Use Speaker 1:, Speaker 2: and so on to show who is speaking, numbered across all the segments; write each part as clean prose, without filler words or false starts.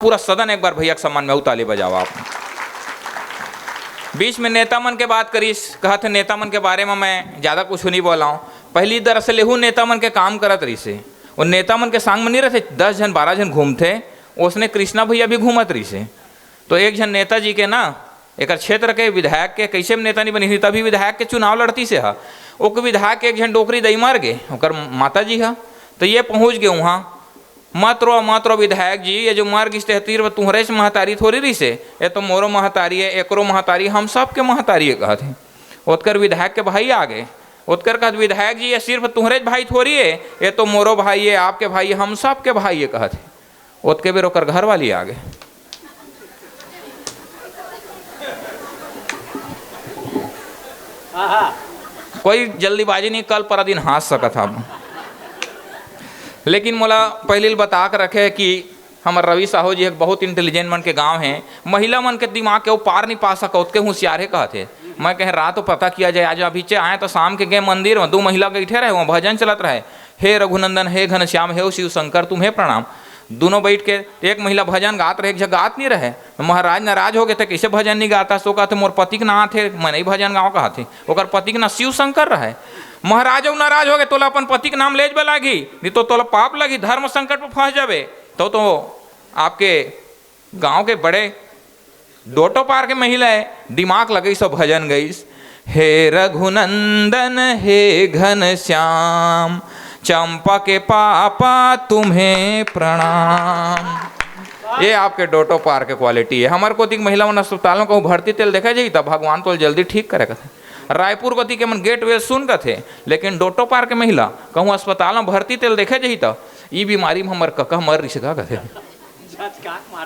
Speaker 1: पूरा सदन एक बार भैया के सम्मान में उताली बजाओ आप। बीच में नेता मन के बात करीस, कहा थे नेता मन के बारे में मैं ज़्यादा कुछ नहीं बोला हूँ। पहली दरअसल एहू नेता मन के काम करत रही से, और नेता मन के संग में नहीं रहते 10 जन 12 जन घूमते, उसने कृष्णा भैया भी घूमत रही से। तो एक जन नेताजी के ना एक क्षेत्र के विधायक के कैसे में नेता नहीं बनी थी, तभी विधायक के चुनाव लड़ती से हा। ओके विधायक एक जन डोकरी दई मार गए, ओकर माता जी हा। तो ये पहुँच गए वहाँ, मत रो विधायक जी, ये जो मर गई तेहतीर तुम्हारे से महतारी थोड़ी रही से, ये तो मोरो महतारी है, एकरो महतारी, हम सब के महतारी है कहते। उत्कर विधायक के भाई आ गए, उत्कर कहते विधायक जी ये सिर्फ तुम्हारे भाई थोड़ी है, ये तो मोरो भाई है, आपके भाई है, हम सब के भाई है कहते। उत्के बेर ओकर घर वाली आ गए। कोई जल्दीबाजी नहीं, कल पर दिन हंस सकत था। लेकिन मोला पहले बता कर रखे कि हमार रवि साहू जी एक बहुत इंटेलिजेंट मन के गांव हैं, महिला मन के दिमाग के वो पार नहीं पा सका, उसके होशियार है कहते। मैं कह रात तो पता किया जाए, आज अभी आए तो शाम के गए मंदिर में, 2 महिला बैठे रहे, वहाँ भजन चलत रहे, हे रघुनंदन हे घनश्याम हे शिव शंकर तुम्हें प्रणाम। दोनों बैठ के एक महिला भजन गात रहे, एक जगह गात नहीं रहे। महाराज नाराज हो गए थे, कैसे भजन नहीं गाता, सो कहते मोर पति के ना थे, मैं नहीं भजन गाँव कहा थे, ओकर पति के ना शिव शंकर रहे। महाराज नाराज हो गए, तोला अपन पति के नाम ले लागी, नहीं तो तोला पाप लगी, धर्म संकट में फंस जावे। तो आपके गांव के बड़े डोटो पार के महिला है, दिमाग लगी सब भजन गई, हे रघुनंदन हे घनश्याम चंपा के पापा तुम्हें प्रणाम। ये आपके डोटो पार के क्वालिटी है। हमारे को महिला मन अस्पतालों को भर्ती तेल देखा जाए तब भगवान तो जल्दी ठीक करे थे। रायपुर को के मन गेट वे सुन थे, लेकिन डोटो पार के महिला कहूँ अस्पताल में भर्ती तेल देखे जाही तो ये बीमारी में हमारे कका मर रही का कथे।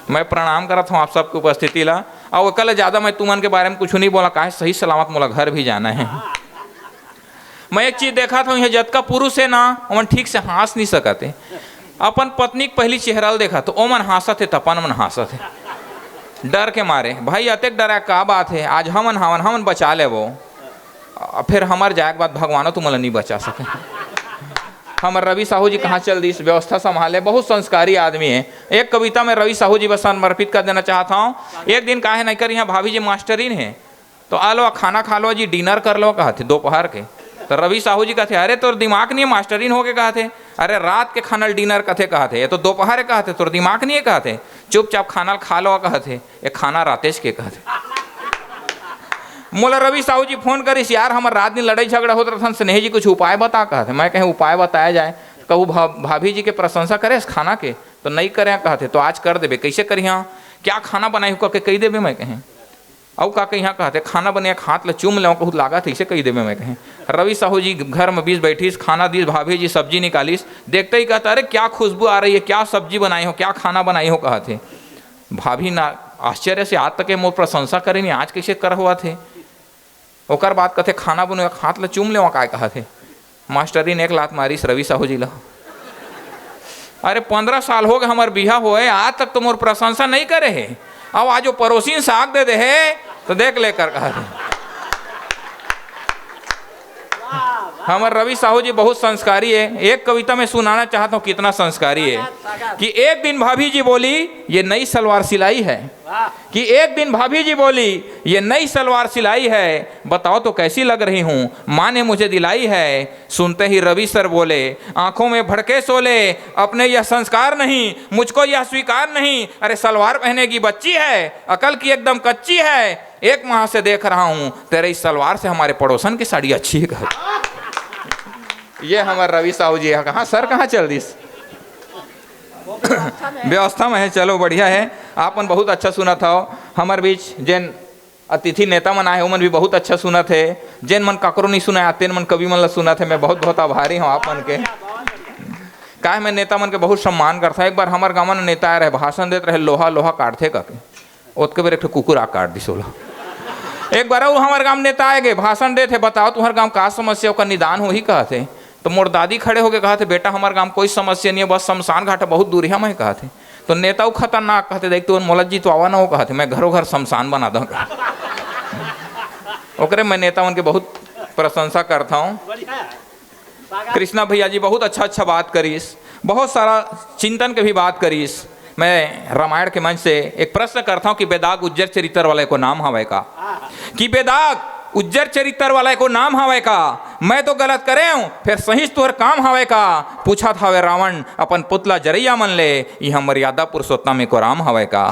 Speaker 1: मैं प्रणाम करता हूँ आप सबकी उपस्थिति ला, और कल ज़्यादा मैं तुमन के बारे में कुछ नहीं बोला, काहे सही सलामत मोला घर भी जाना है। मैं एक चीज़ देखा था, यह जतका पुरुष है ना ओमन ठीक से हंस नहीं सकते। अपन पत्नी के पहली चेहरा देखा तो ओमन हंसत है, तपन मन हंसत है डर के मारे। भाई अतेक डरा का बात है, आज हमन बचा ले वो, फिर हमार जाए के बाद भगवानो तुम्हें नहीं बचा सके। हमारे रवि साहू जी कहाँ चल दी, इस व्यवस्था संभाले, बहुत संस्कारी आदमी है। एक कविता में रवि साहू जी बस समर्पित कर देना चाहता हूँ। एक दिन काहे नहीं कर, यहाँ भाभी जी मास्टरीन है, तो आ लो खाना खा लो जी, डिनर कर लो कहते दोपहर के। तो रवि साहू जी कहते अरे तोर दिमाग नहीं है, मास्टरीन हो के कहते, अरे रात के खाना डिनर कथे कहते, ये तो दोपहर कहते, तोर दिमाग नहीं है कहते, चुपचाप खाना खा लो कहते, ये खाना रातेश के कहते। मोला रवि साहू जी फोन करिस, यार हमारे रात दिन लड़ाई झगड़ा होता था, स्नेह जी कुछ उपाय बता कहते। मैं कहें उपाय बताया जाए, कहूँ भाभी जी के प्रशंसा करे इस खाना के, तो नहीं करें कहते, तो आज कर देवे। कैसे करी हाँ, क्या खाना बनाई करके कही देवे। मैं कहें औ का यहाँ कहते खाना बने हाथ ले चूम ले, कहूँ लागा थे इसे कही देवे। मैं कहें रवि साहू जी घर में बीच बैठीस, खाना दी, भाभी जी सब्जी निकालीस, देखते ही कहता अरे क्या खुशबू आ रही है, क्या सब्जी बनाई हो, क्या खाना बनाई हो कहते। भाभी ना आश्चर्य से आज तक मोर प्रशंसा करे नहीं, आज कैसे कर हुआ थे। ओकर बात कहते खाना बने हाथ ले चूम ले, काय कहा थे। मास्टरीन एक लात मारीस रवि साहू जी ला। अरे 15 साल हो गए हमारे बिहा हुए, आज तक तो मोर प्रशंसा नहीं करे है, अब आज वो पड़ोसी साग दे दे है तो देख लेकर कहा थे। हमारे रवि साहू जी बहुत संस्कारी है। एक कविता में सुनाना चाहता हूँ कितना संस्कारी है, कि एक दिन भाभी जी बोली ये नई सलवार सिलाई है, कि एक दिन भाभी जी बोली ये नई सलवार सिलाई है, बताओ तो कैसी लग रही हूँ, माँ ने मुझे दिलाई है। सुनते ही रवि सर बोले आंखों में भड़के सोले, अपने यह संस्कार नहीं, मुझको यह स्वीकार नहीं, अरे सलवार पहने की बच्ची है, अकल की एकदम कच्ची है, 1 माह से देख रहा हूँ तेरे इस सलवार से हमारे पड़ोसन की साड़ी अच्छी है। ये हमारे रवि साहू जी है। कहाँ सर कहाँ चल दी व्यवस्था में है, चलो बढ़िया है। आपन बहुत अच्छा सुना था। हमारे बीच जिन अतिथि नेता मन आए उमन भी बहुत अच्छा सुना थे, जिन मन ककरो नहीं सुना तेन मन कवि मन ला सुना थे। मैं बहुत बहुत आभारी हूँ आप मन के। काहे मैं नेता मन के बहुत सम्मान करता। एक बार हमारे गाँव में नेता आए रहे, भाषण देते रहे, लोहा काटते करके, उसके बेर एक कुकुर आ काट दी सोला। एक बार वो हमारे गाँव नेता आए गए, भाषण देते, बताओ तुम्हारे गाँव का समस्या का निदान हो ही कहते। तो मोर दादी खड़े होके कहा थे बेटा हमारे गाँव कोई समस्या नहीं है, बस शमशान घाट बहुत दूर है। मैं कहा थे तो नेता खतरनाक कहते, देख तू मोलत जी तो आवा ना हो कहते, मैं घरों घर शमशान बना दूँ। ओकरे मैं नेता उनके बहुत प्रशंसा करता हूँ। कृष्णा भैया जी बहुत अच्छा बात करीस, बहुत सारा चिंतन के भी बात करीस। मैं रामायण के मंच से एक प्रश्न करता हूं कि बेदाग उज्जर चरित्र वाले को नाम हवे का? कि बेदाग उज्जर चरित्र वाले को नाम हवे का? मैं तो गलत करे हूं, फिर सही तोहर काम हवे का? पूछा था वे रावण अपन पुतला जरैया मन ले, यह मर्यादा पुरुषोत्तम को राम हवे का?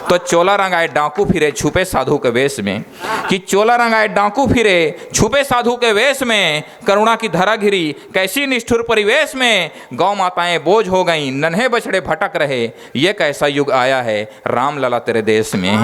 Speaker 1: तो चोला रंगाए डाकू फिरे छुपे साधु के वेश में, कि चोला रंगाए डाकू फिरे छुपे साधु के वेश में, करुणा की धरा घिरी कैसी निष्ठुर परिवेश में, गौ माताएं बोझ हो गईं नन्हे बछड़े भटक रहे, ये कैसा युग आया है राम लला तेरे देश में।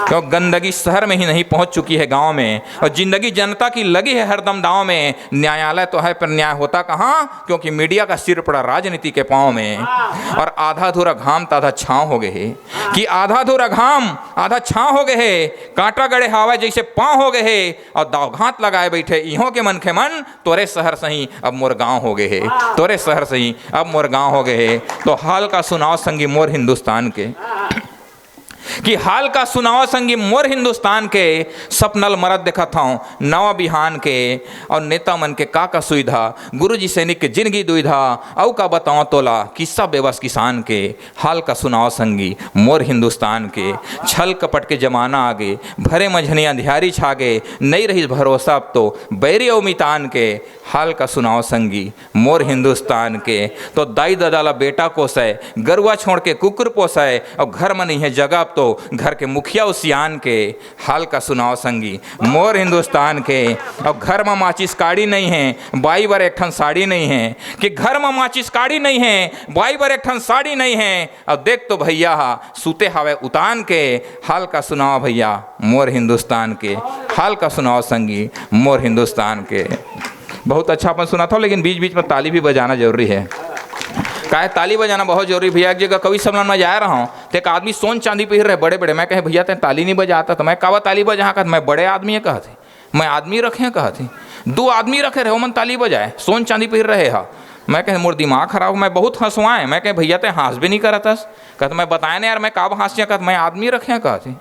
Speaker 1: क्यों गंदगी शहर में ही नहीं पहुंच चुकी है गांव में, और जिंदगी जनता की लगी है हरदम दांव में। न्यायालय तो है पर न्याय होता कहाँ, क्योंकि मीडिया का सिर पड़ा राजनीति के पांव में। और आधा अधूरा घाम तो आधा छाँव हो गए है, कि आधा अधूरा घाम आधा छाँव हो गए है, कांटा गड़े हवा जैसे पाँव हो गए है, और दाव घात लगाए बैठे इहों के मन के मन, तोरे शहर सही अब मोर गाँव हो गए है, तोरे शहर सही अब मोर गाँव हो गए है। तो हाल का सुनाओ संगी मोर हिंदुस्तान के, कि हाल का सुनाओ संगी मोर हिंदुस्तान के, सपनल मरद देखा था नवा बिहान के, और नेता मन के का सुविधा, गुरुजी सैनिक के जिंदगी दुविधा, औ का बताओ तोला किस्सा बेबस किसान के। हाल का सुनाओ संगी मोर हिंदुस्तान के, छल कपट के जमाना आगे, भरे मझनी अंधियारी छागे, नहीं रही भरोसा अब तो बैरी और मितान के। हाल का सुनाओ संगी मोर हिंदुस्तान के, तो दाई दादाला बेटा कोसै, गरुआ छोड़ के कुकुर पोसै, और घर में नहीं है जगह तो घर के मुखिया उसियान के। हाल का सुनाओ संगी मोर हिंदुस्तान के, और घर में माचिस काड़ी नहीं है, बाई बर एक ठन साड़ी नहीं है, कि घर में माचिस काड़ी नहीं है, बाई बर एक ठन साड़ी नहीं है, और देख तो भैया सूते हवे उतान के। हाल का सुनाओ भैया मोर हिंदुस्तान के, हाल का सुनाओ संगी मोर हिंदुस्तान के। बहुत अच्छा अपन सुना था, लेकिन बीच बीच में ताली भी बजाना जरूरी है। काहे ताली बजाना बहुत जरूरी भैया। एक जगह कवि सम्मेलन में जा रहा हूँ, तो एक आदमी सोन चांदी पहिर रहे बड़े बड़े, मैं कहे भैया ते ताली नहीं बजाता, तो मैं कावा ताली बजा कहते, मैं बड़े आदमी है कहते, मैं आदमी रखे कहते, 2 आदमी रखे रहे मन ताली बजाए, सोन चांदी पहिर रहे हा। मैं कहे मोर दिमाग खराब, मैं बहुत हंसवाएं, मैं कहे भैया ते हंस भी नहीं करतस, कहते मैं बताए ना यार मैं काब हंसिया, कहते मैं आदमी रखे कहते,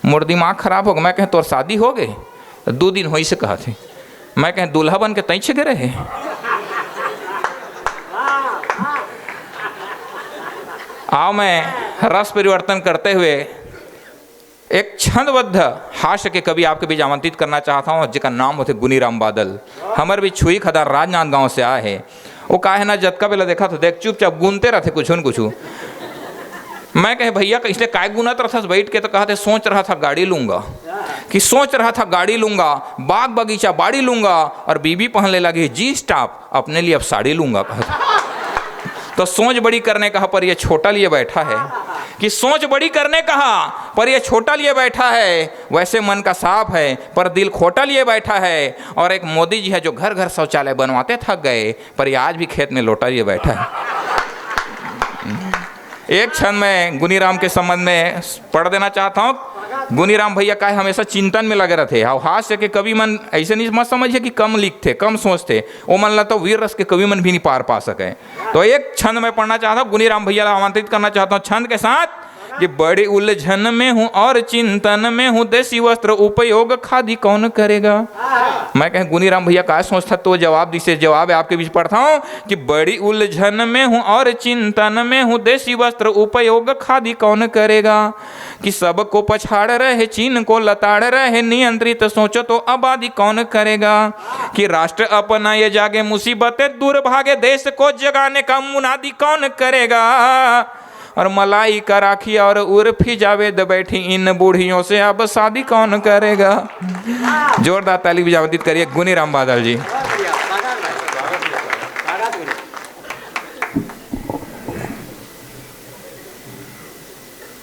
Speaker 1: मोर दिमाग खराब हो गया। मैं कहे तोर शादी हो गए? 2 दिन होई से कहते, मैं कहे दूल्हा बन के तैछ गे रहे। आओ मैं रस परिवर्तन करते हुए एक छंदबद्ध हास्य के कवि आपके बीच आमंत्रित करना चाहता हूँ, जिसका नाम होते गुनीराम बादल। हमारे भी छुई खदार राजनांद गांव से आए हैं। वो काहे ना जतका बेला देखा तो देख चुपचाप गुनते रहते कुछ न कुछ। मैं कहे भैया इसलिए काय गुनत रहा था बैठ के, तो कहते सोच रहा था गाड़ी लूंगा, कि सोच रहा था गाड़ी लूंगा, बाग बगीचा बाड़ी लूंगा, और बीबी पहनने लगी जीन्स टॉप, अपने लिए अब साड़ी लूंगा कहते। तो सोच बड़ी करने कहा पर ये छोटा लिए बैठा है, कि सोच बड़ी करने कहा पर ये छोटा लिए बैठा है, वैसे मन का साफ है पर दिल खोटा लिए बैठा है। और एक मोदी जी है जो घर घर शौचालय बनवाते थक गए, पर ये आज भी खेत में लोटा लिए बैठा है। एक क्षण में गुनीराम के संबंध में पढ़ देना चाहता हूँ। गुनीराम भैया का हमेशा चिंतन में लगे रहते, और हास्य के कवि मन ऐसे नहीं मत समझिए कि कम लिखते कम सोचते, वो मन लगता वीर रस के कवि मन भी नहीं पार पा सके। तो एक छंद में पढ़ना चाहता हूँ, गुनीराम भैया आमंत्रित करना चाहता हूँ छंद के साथ, कि बड़ी उलझन में हूँ और चिंतन में हूँ, देसी वस्त्र उपयोग खादी कौन करेगा। मैं कहे गुनीराम भैया क्या सोचता, तो जवाब दिसे जवाब है आपके बीच पढ़ता हूँ, कि बड़ी उलझन में हूँ और चिंतन में हूँ, देसी वस्त्र उपयोग खादी कौन करेगा। कि सबको पछाड़ रहे चीन को लताड़ रहे, नियंत्रित सोचो तो आबादी कौन करेगा। कि राष्ट्र अपना ये जागे मुसीबतें दूर भागे, देश को जगाने का मुनादी कौन करेगा। और मलाई का राखी और उर्फी जावेद बैठी इन बूढ़ियों से अब शादी कौन करेगा। जोरदार ताली भी आमंत्रित करिए गुनीराम बादल जी।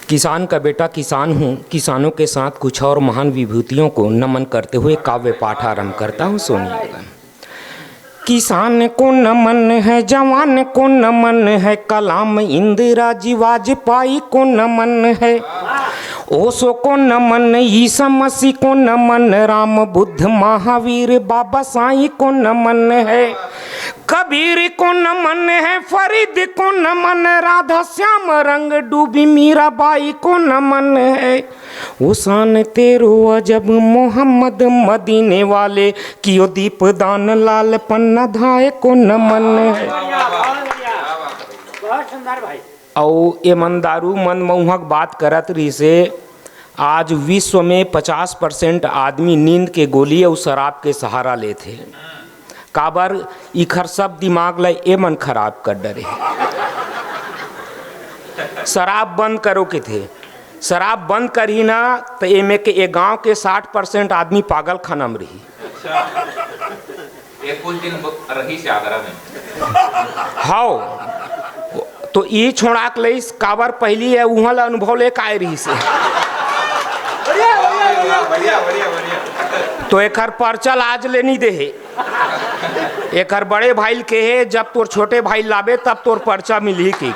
Speaker 2: किसान का बेटा किसान हूँ, किसानों के साथ कुछ और महान विभूतियों को नमन करते हुए काव्य पाठ आरंभ करता हूँ। सुनिएगा। किसान को नमन है, जवान को नमन है, कलाम इंदिरा जी वाजपेयी को नमन है, ओशो को नमन, ईसा मसीह को नमन, राम बुद्ध महावीर बाबा साईं को नमन है, कबीर को नमन है, फरीद को नमन, राधा श्याम रंग डूबी मीराबाई को नमन है, उसान तेरो अजब मोहम्मद मदीने वाले कियो दीप दान लाल पन्ना धाय को नमन है।
Speaker 3: बहुत सुंदर भाई।
Speaker 2: और ये मन दारू मन मऊहक बात करत रही से आज विश्व में 50% आदमी नींद के गोली और शराब के सहारा लेते काबर इखर सब दिमाग ला ये मन खराब कर डरे। शराब बंद करो के थे, शराब बंद करी ना तो एमे के ए गांव के 60% आदमी पागल खाना में रही।
Speaker 1: कुछ दिन रही से आगरा में
Speaker 2: हाउ तो ये छोड़ा के लईस काबर पहली है वहाँ ला अनुभव ले आए रही से तो एकर पर्चल आज ले नहीं दे है। एकर बड़े भाई के है जब तोर छोटे भाई लावे तब तोर पर्चा मिली के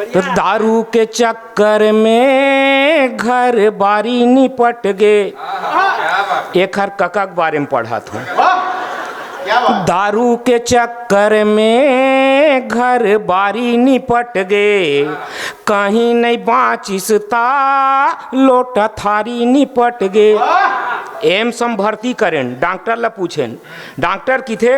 Speaker 2: तो दारू के चक्कर में घर बारी निपट गे। एक हर कका के बारे में पढ़ा था, दारू के चक्कर में घर बारी निपट गे, कहीं नहीं बाचिसता लोटा थारी निपट गे। एम्स में भर्ती करें, डॉक्टर ला पूछें, डॉक्टर की थे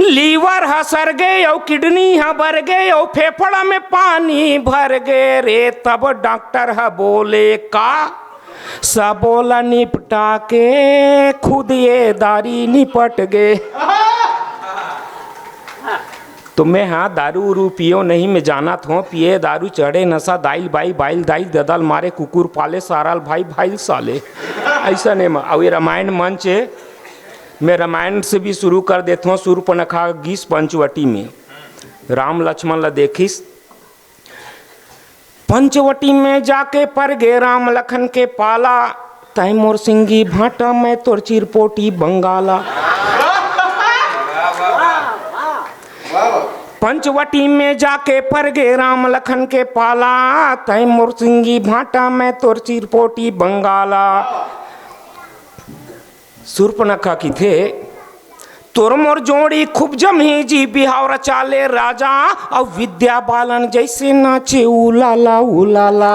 Speaker 2: लीवर हसर गए और किडनी हा भर गए और फेफड़ा में पानी भर गए रे। तब डॉक्टर हा बोले का सबोला निपटा के खुद ये दारी निपट गए। तो मैं हाँ दारू उरू पियो नहीं, मैं जाना था पिए दारू चढ़े नशा दाइल बाई बाइल दाइल ददल मारे कुकुर पाले साराल भाई भाई साले ऐसा नहीं। और ये रामायण मंच है, मैं रामायण से भी शुरू कर देता हूँ। शूर्पणखा गीस पंचवटी में राम लक्ष्मण ला देखिस, पंचवटी में जाके पर गे राम लखन के पाला, तय मोर सिंगी भाटा मैं तोर चिरपोटी बंगाला। पंचवटी में जाके पर गे राम लखन के पाला, तय मोर सिंगी भाटा मैं तोर चिरपोटी बंगाला। शूर्पणखा की थे तोर मोर जोड़ी खूब जमी जी बिहाव चाले राजा और विद्या बालन जैसे नाचे उलाला उलाला।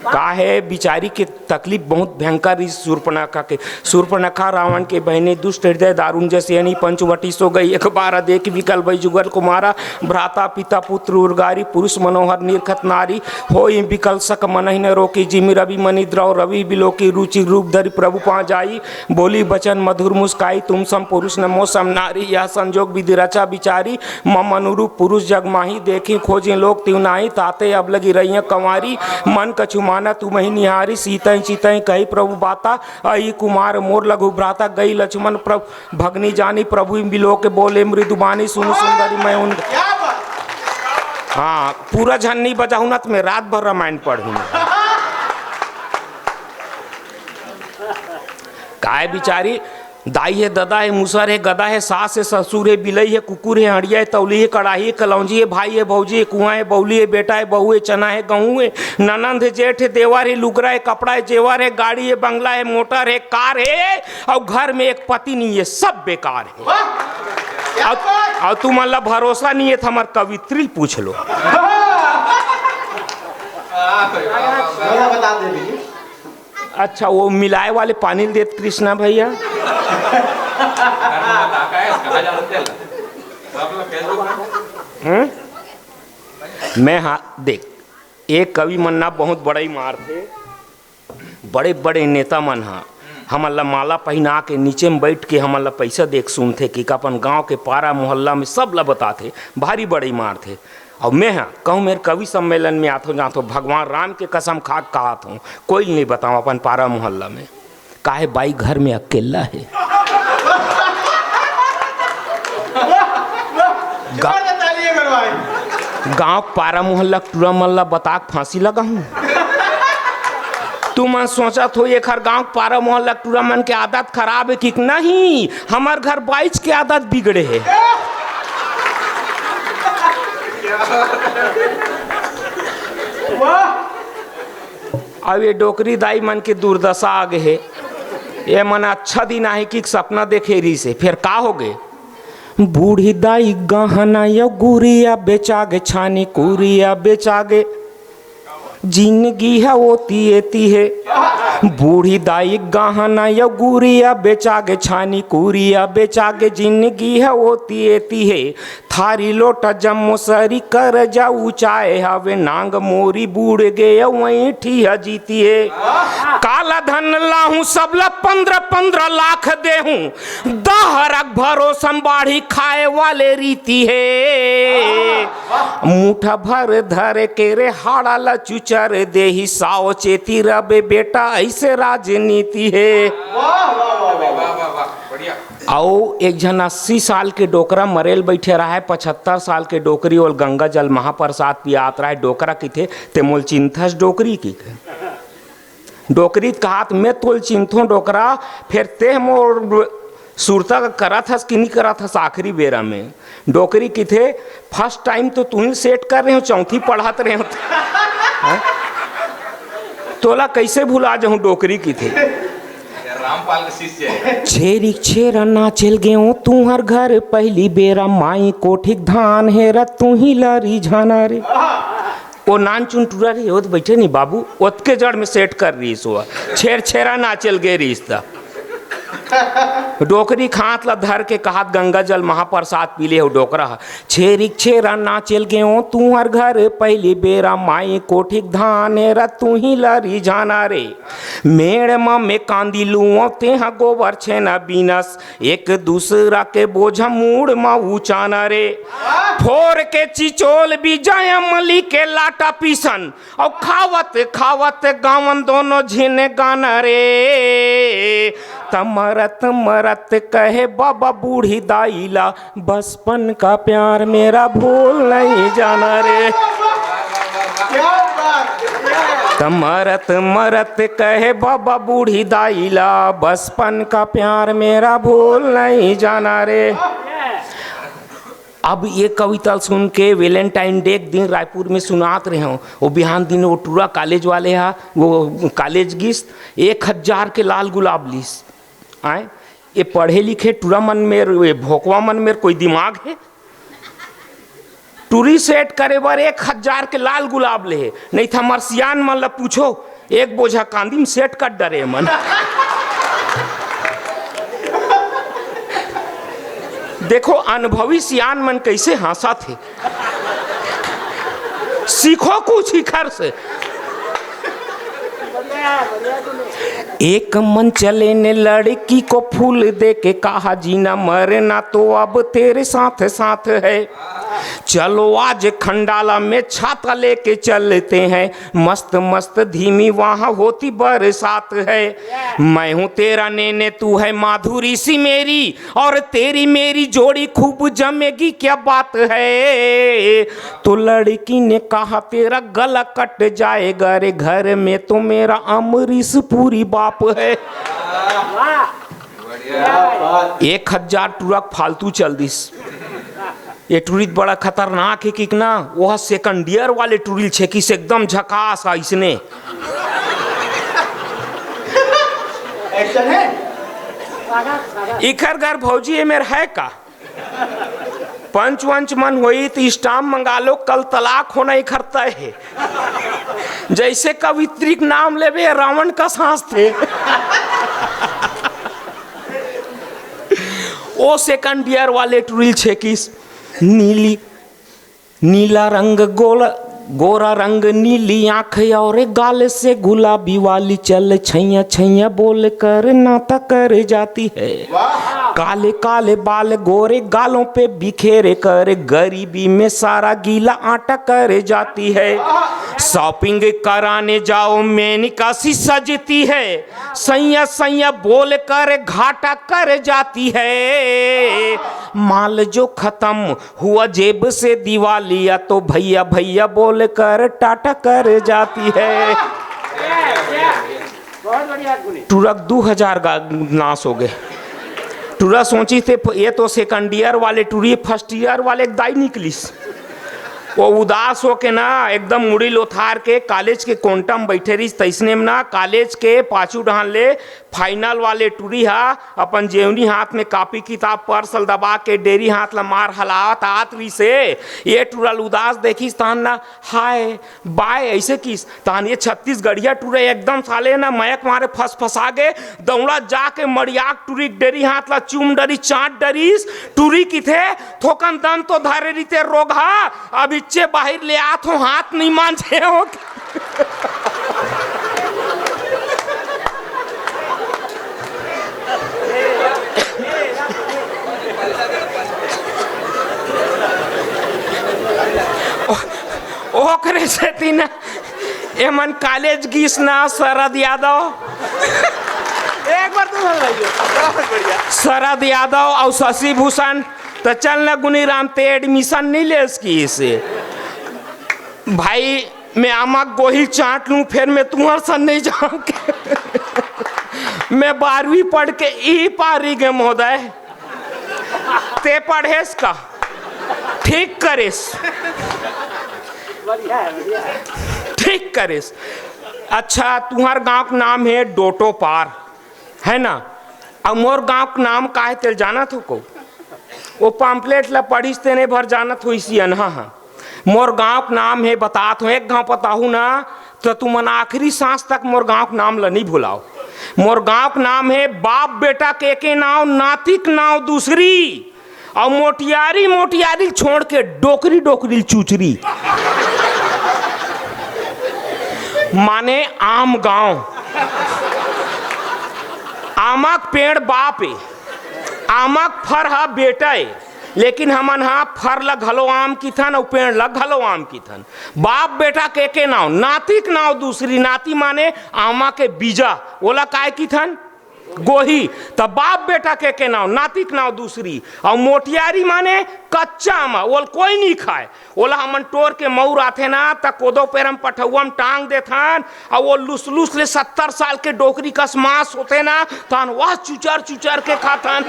Speaker 2: काहे बिचारी के तकलीफ बहुत भयंकर इस शूर्पणखा के। शूर्पणखा रावण के बहने दुष्ट हृदय दारुण जैसे यानी पंचवटी सो गई, एक बार देख विकल भई जुगल कुमारा, भ्राता पिता पुत्र उर्गारी पुरुष मनोहर निरखत नारी, होई विकल सक मनहि न रोकी, जिमि रवि मणि द्रव रवि बिलोकी, रुचि रूप धरि प्रभु पा जाई, बोली बचन मधुर मुस्काई, तुम सम पुरुष न मो सम नारी, यह संजोग विधि रचा विचारी, मम अनुरूप पुरुष जग माही, देखी खोजे लोग तिव नाही, ताते अब लगी रही कंवारी, मन कछु माना तुम ही निहारी, सीतई चितई कही प्रभु बाता, आई कुमार मोर लघु भ्राता, गई लक्ष्मण प्रभु भगनी जानी, प्रभु बिलो के बोले मृदुबानी, सुन सुंदरी मैं उन। हाँ पूरा झन्नी बजाऊ ना तो मैं रात भर रामायण पढ़ूँ। काय बिचारी दाई है ददा है मुसर है गदा है सास है ससुर है बिलई है कुकुर है हड़िया है तौली है कड़ाही है कलौजी है भाई है भौजी है कुआं है बौली है बेटा है बहू है चना है गेहूँ है ननंद है जेठ है देवर है लुगरा है कपड़ा है जेवर है गाड़ी है बंगला है मोटर है कार है और घर में एक पति नहीं है, सब बेकार है। और तुम अल्लाह भरोसा नहीं है तो हमार कवित्री पूछ लो। अच्छा वो मिलाए वाले पानी देत कृष्णा भैया। मैं हाँ देख एक कवि मन्ना बहुत बड़ा ही मार थे, बड़े बड़े नेता मन हाँ हम अल्लाह माला पहना के नीचे में बैठ के हम अल्लाह पैसा देख सुनते कि अपन गांव के पारा मोहल्ला में सब ला बताते, भारी बड़े मार थे। और मैं हाँ कहूँ मेरे कवि सम्मेलन में आता हूँ जहाँ तो भगवान राम के कसम खा कहा हूँ कोई नहीं बताऊँ अपन पारा मोहल्ला में काहे बाई घर में अकेला है। गांव पारा मोहल्ला टूरा मल्ला बता फांसी लगा हूँ। तू मन सोचा तो ये हर गांव पारा मोहल्ला टूरा मन के आदत खराब है कि नहीं, हमार घर बाइच के आदत बिगड़े है। अब ये डोकरी दाई मन के दुर्दशा आगे है। ये मन अच्छा दिन आहे कि सपना देखे रही से फिर का हो गए बूढ़ी दाई गहना या गुड़िया बेचागे छानी कुरिया बेचागे जिंदगी है वो ती है बूढ़ी दाई गहना या गुड़िया बेचागे छानी कुरिया बेचागे जिंदगी है होती एती है थारी लोटा जम्मो सरी कर जा ऊंचाए हवे नांग मोरी बूढ़ गए वहीं ठिया जीती है काला धन लाहूं सबला 15-15 लाख दे हूं दहरक भरोसम बाढ़ी खाए वाले रीति है मुठा भर धर के रे हाड़ा ला चुचर दे ही साओ चेती रबे बेटा ऐसे राजनीति है। आओ एक जन 80 साल के डोकरा मरेल बैठे रहा है 75 साल के डोकरी और गंगा जल महाप्रसाद पियात रहा है डोकरा की थे ते मोल चिंथस डोकरी की डोकरी कहात मैं तोल चिंथो डोकरा फिर ते मोर सुरता का करा था कि नहीं करा था आखिरी बेरा में डोकरी की थे फर्स्ट टाइम तो तू ही सेट कर रहे हो चौथी पढ़ाते रहे हो तोला कैसे भुला जाऊं डोकरी की थे
Speaker 1: रामपाल के शिष्य
Speaker 2: छेरी छेरा नाचल गयो तू हर घर पहली बेरा माई कोठिक धान हेरा तू ही लारी झाना रे वो नान चुन टूरा रही हो तो बैठे नहीं बाबू ओत के जड़ में सेट कर रही सो छेर छेरा नाचल गे रिश्ता डोकरी खात ला धर के कहात गंगा जल महाप्रसाद पीले हो डोकरा छेरी छेरा नाचल गयो तू हर घर पहली बेरा माई कोठिक धान रा तू ही लारी जाना रे मेड़ में कांदी लुओ तेहा गोबर छेना बीनस एक दूसरा के बोझा मूड में ऊंचाना रे फोर के चिचोल भी जाया मली के लाटा पीसन और खावत खावत गावन दोनों झिने गाना रे तमरत मरत कहे बाबा बूढ़ी दाईला बचपन का प्यार मेरा भूल नहीं जाना रे तमरत मरत कहे बाबा बूढ़ी दाईला बचपन का प्यार मेरा भूल नहीं जाना रे। अब ये कविता सुन के वैलेंटाइन डे के दिन रायपुर में सुनात रहे हो वो बिहान दिन वो टूरा कॉलेज वाले हा वो कॉलेज गिस्त 1000 के लाल गुलाब लिस आए ये पढ़े लिखे टूरा मन में भोकवा मन में कोई दिमाग है टूरी सेट करे बार 1000 के लाल गुलाब ले नहीं था मरसियान मन ला पूछो एक बोझा कांदी में सेट कर डरे मन देखो अनुभवी सियान मन कैसे हंसा थे सीखो कुछ ही खर से एक मन चले ने लड़की को फूल दे के कहा जीना मरना तो अब तेरे साथ साथ है चलो आज खंडाला में छाता लेके चलते हैं मस्त मस्त धीमी वहाँ होती बरसात है मैं हूँ तेरा नेने तू है माधुरी सी मेरी और तेरी मेरी जोड़ी खूब जमेगी क्या बात है तो लड़की ने कहा तेरा गला कट जाएगा रे घर में तो मेरा अमरीश पूरी बाप है 1000 ट्रक फालतू चल दिस ये टूरिस्ट बड़ा खतरनाक है कि ना वह सेकंड ईयर वाले टूरिल छे कि से एकदम झकास इसने इखर घर भौजी मेरे है का पंच वंच मन होई तो स्टाम्प मंगा लो कल तलाक होना इखरता है जैसे कवित्री नाम लेवे रावण का सांस थे ओ सेकंड ईयर वाले टूरिल छे कि नीली नीला रंग गोरा रंग नीली आँख और गाल से गुलाबी वाली चल छैया छैया बोल कर नाता कर जाती है काले काले बाल गोरे गालों पे बिखेरे कर गरीबी में सारा गीला आटा कर जाती है शॉपिंग कराने जाओ मेनिका सी सजती है सैया सैया बोल कर घाटा कर जाती है माल जो खत्म हुआ जेब से दिवालिया तो भैया भैया बोल कर टाटा कर जाती है टूरक 2000 का नाश हो गए टूरा सोची थे ये तो सेकंड ईयर वाले टूरी फर्स्ट ईयर वाले दाई निकलिस वो उदास हो के ना एकदम मुड़ी लोथार के कॉलेज के कोंटम बैठे रही तैसने में ना कॉलेज के पाछू ढान ले फाइनल वाले टूरी हा अपन जेवनी हाथ में कॉपी किताब पर्सल दबा के डेरी हाथ ला मार हलावत आत रही से ये टूरल उदास देखिस तहन ना हाय बाय ऐसे किस तहन ये 36 गढ़िया टूरे एकदम साले ना मयक मारे फंसा गे दौड़ा जाके मरियाक टूरी डेरी हाथ ला चूम डरी चाट डरीस टूरी की थे थोकन दम तो धारे रीते रोगा अब इच्चे बाहर ले आत हो हाथ नहीं मान छे हो ओकरे से तीन एमन कॉलेज गीस ना शरद यादव
Speaker 3: एक बार तो बहुत बढ़िया
Speaker 2: शरद यादव और शशि भूषण तो चल न गुनीराम ते एडमिशन नहीं ले इसकी इसे भाई मैं आमा गोही चाट लूं फिर मैं तुम्हारे साथ नहीं जाऊंगी मैं 12वीं पढ़ के ई पारी गे महोदय ते पढ़ेस का ठीक करेस ठीक करेस। अच्छा तुम्हार गांव का नाम है डोटो पार है ना और मोर गांव का नाम का है तेल जाना थो को वो पम्पलेट ला पढ़िस तेने भर जानत हो इसी अनहा हाँ मोर गांव का नाम है बतात हो एक गांव पताहू ना तो तुमन आखिरी सांस तक मोर गांव का नाम ला नहीं भुलाओ मोर गांव का नाम है बाप बेटा के नाव नातिक नाव दूसरी और मोटियारी मोटियारी छोड़ के डोकरी डोकरी चूचरी माने आम गांव आमक पेड़ बाप है आमक फर हा बेटा है लेकिन हमन हा फर लग घलो आम की थन और पेड़ लग घलो आम की थन बाप बेटा के नाव नातिक नाव दूसरी नाती माने आमा के बीजा ओला काय की थन गोही तब बाप बेटा के नाव नातिक नाव दूसरी और मोटियारी माने कच्चा आमा ओल कोई नहीं खाए ओला हमन टोर के मऊर आथे ना त कोदो पेरम पठौम टांग देथन और वो लुस लुस ले 70 साल के डोकरी कस मांस होते ना तहन वह चुचर चुचर के खाथन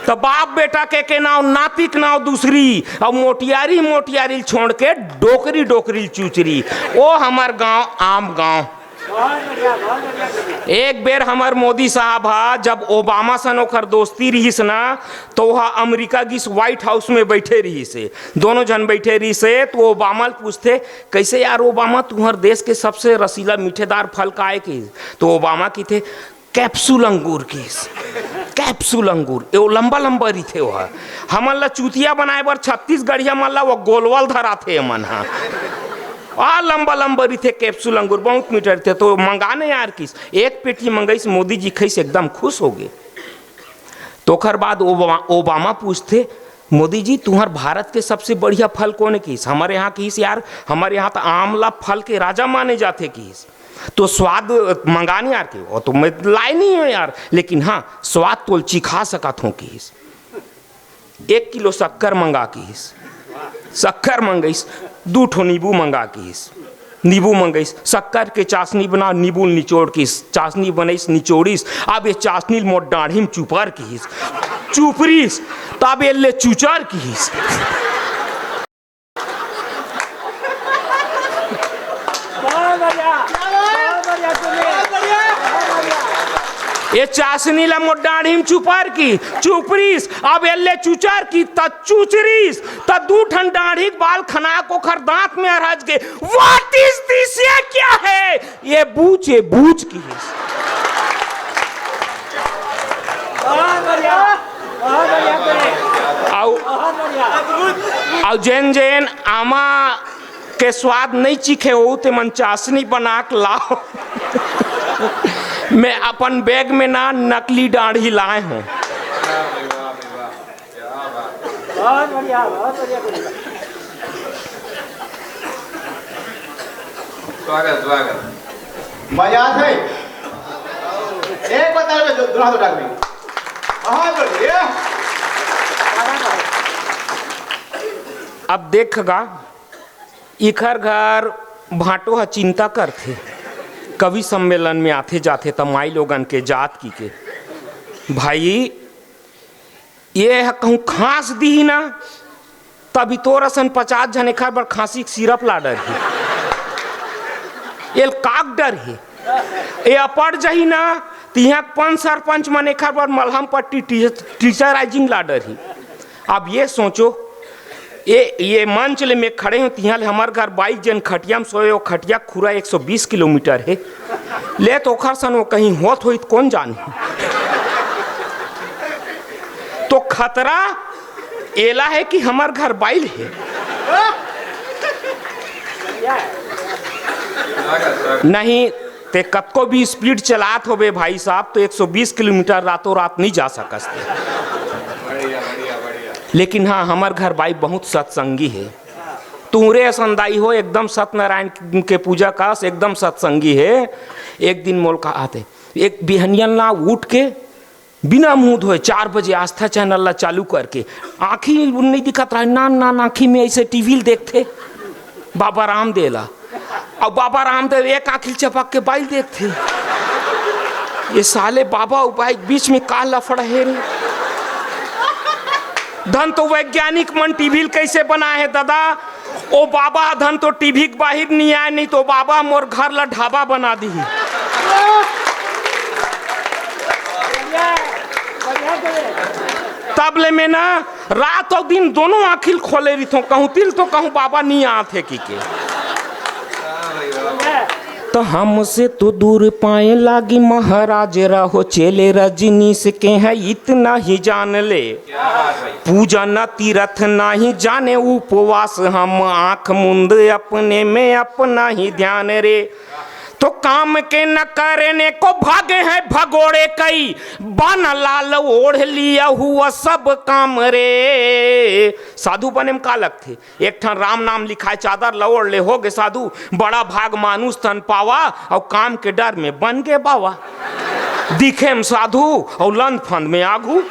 Speaker 2: तो बाप बेटा के नाव नातिक नाव दूसरी और मोटियारी मोटियारी छोड़ के डोकरी डोकरी चूचरी ओ हमार गांव आम गांव एक बेर हमार मोदी साहब हा जब ओबामा सन ओखर दोस्ती रहीस ना तो वह अमेरिका गिस व्हाइट हाउस में बैठे रही से दोनों जन बैठे रही से तो ओबामा पूछते कैसे यार ओबामा तुम्हार देश के सबसे रसीला मीठेदार फल का है की तो ओबामा की थे कैप्सूल अंगूर की कैप्सूल अंगूर ये लंबा लंबा रही थे वह हमन ला चूतिया बनाए बर 36 गढ़िया मन ला वो गोलवाल धरा थे मन हाँ लंबा लंबा रही थे कैप्सूल अंगूर बहुत मीठा थे तो मंगाने यार किस एक पेटी मंगाई से मोदी जी खाई से एकदम खुश हो गए तो खर बाद ओबामा पूछते मोदी जी तुम्हार भारत के सबसे बढ़िया फल कौन है किस हमारे यहाँ किस यार हमारे यहाँ तो आमला फल के राजा माने जाते किस तो स्वाद मंगाने यार के वो तो मैं लाई नहीं हूँ यार लेकिन हाँ स्वाद तो चिखा सकत हूँ किस 1 किलो शक्कर मंगा किस शक्कर मंगाइस 2 ठो नींबू मंगा किस नींबू मंगाइस शक्कर के चाशनी बना नींबू निचोड़ किस चाशनी बनाइस निचोड़िस अब ये चाशनी मोट डाढ़ी में चुपर किस चुपरिस तब ये ले चुचर किस ये चाशनी ला मोट डाढ़ी में चुपर की चुपरीस अब एल्ले चुचर की त चुचरीस त 2 ठन डाढ़ी बाल खना को खर दांत में अरहज के व्हाट इज दिस ये क्या है ये बूझ की और जैन जैन आमा के स्वाद नहीं चीखे हो ते मन चाशनी बना के लाओ मैं अपन बैग में ना नकली दाढ़ी लाए हूँ
Speaker 3: बहुत बढ़िया
Speaker 4: स्वागत मजा है एक बता दो दूल्हा तो डाल में बहुत बढ़िया
Speaker 2: अब देखगा इखर घर भाटो हा चिंता करते कवि सम्मेलन में आते जाते तब माई लोगन के जात की के भाई ये कहूँ खास दी ना कभी तो रसन 50 जने खा बर खांसी के सिरप ला डर ही एल काक डर ही ए अपड़ जही ना तिहा पंच सरपंच मने खा बर मलहम पट्टी टीचराइजिंग ला डर ही। अब ये सोचो ये मंच ले में खड़े हो तिहा हमार घर बाइक जन खटिया में सोए, खटिया खुरा 120 किलोमीटर है ले तो ओखर सन वो कहीं होत हो कौन जाने। तो खतरा एला है कि हमार घर बाइल है नहीं ते कतको भी स्पीड चलात हो बे भाई साहब तो 120 किलोमीटर रातों रात नहीं जा सकते। लेकिन हाँ हमार घर भाई बहुत सत्संगी है, तूरे संदाई हो एकदम सत्यनारायण के पूजा का एकदम सत्संगी है। एक दिन मोल का आते एक बिहनियन ला उठ के बिना मुंह धोए 4 बजे आस्था चैनल ला चालू करके आँखी नहीं दिखत रहा नान आँखी में ऐसे टीवी देखते बाबा रामदेव ला, और बाबा रामदेव एक आँखी चपक के बाइल देखते। ये साले बाबा उबाई बीच में का लफड़ा है रे। धन तो वैज्ञानिक मन टीवी कैसे बना है दादा, ओ बाबा धन तो टीवी के बाहर नहीं आए, नहीं तो बाबा मोर घर ला ढाबा बना दी। तब ले में ना रात और दिन दोनों आँखिल खोले रही थो, कहूँ तिल तो कहूँ बाबा नहीं आते की के। तो हमसे तो दूर पाए लागी महाराज रहो चेले रजनीश के हैं इतना ही जान ले, पूजा न तीर्थ ना ही जाने उपवास हम आँख मुंद अपने में अपना ही ध्यान रे। तो काम के न करने को भागे हैं भगोड़े कई, बन लाल ओढ़ लिया हुआ सब काम रे। साधु बने में का लगते एक ठन राम नाम लिखाए चादर लओड़ ले हो गए साधु, बड़ा भाग मानुष तन पावा और काम के डर में बन गए बावा। दिखे में साधु और लंद फंद में आगू,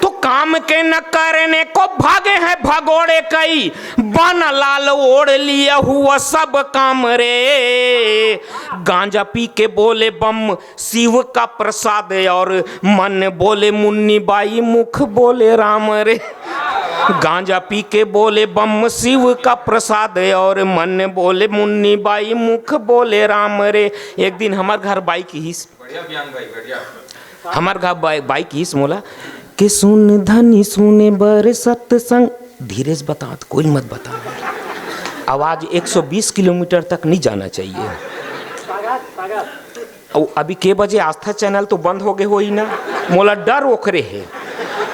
Speaker 2: तो काम के न करने को भागे हैं भगोड़े कई, बन लाल ओढ़ लिया हुआ सब काम रे। गांजा पी के बोले बम शिव का प्रसाद, और मन बोले मुन्नी बाई मुख बोले राम रे। गांजा पी के बोले बम शिव का प्रसाद, और मन बोले मुन्नी बाई मुख बोले राम रे। एक दिन हमार घर बाइक हिस हमार घर बाइक हिस मोला कि सुन धनी सुने बर सत्संग, धीरे से बता कोई मत बता, आवाज 120 किलोमीटर तक नहीं जाना चाहिए। और अभी के बजे आस्था चैनल तो बंद हो गए हो ही ना, मोला डर ओखरे है।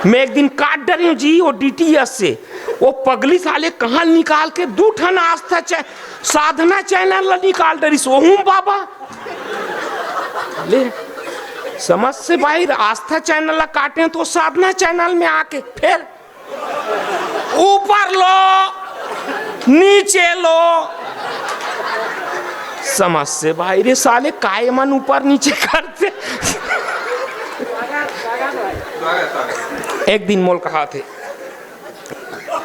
Speaker 2: मैं एक दिन काट डरी हूँ जी वो DTS से, वो पगली साले कहाँ निकाल के 2 ठन आस्था साधना चैनल निकाल डरी सो हूँ बाबा ले समझ से बाहर। आस्था चैनल ला काटे तो साधना चैनल में आके फिर ऊपर लो नीचे लो, समझ से बाहर। ये साले काय मन ऊपर नीचे करते। एक दिन मोल कहा थे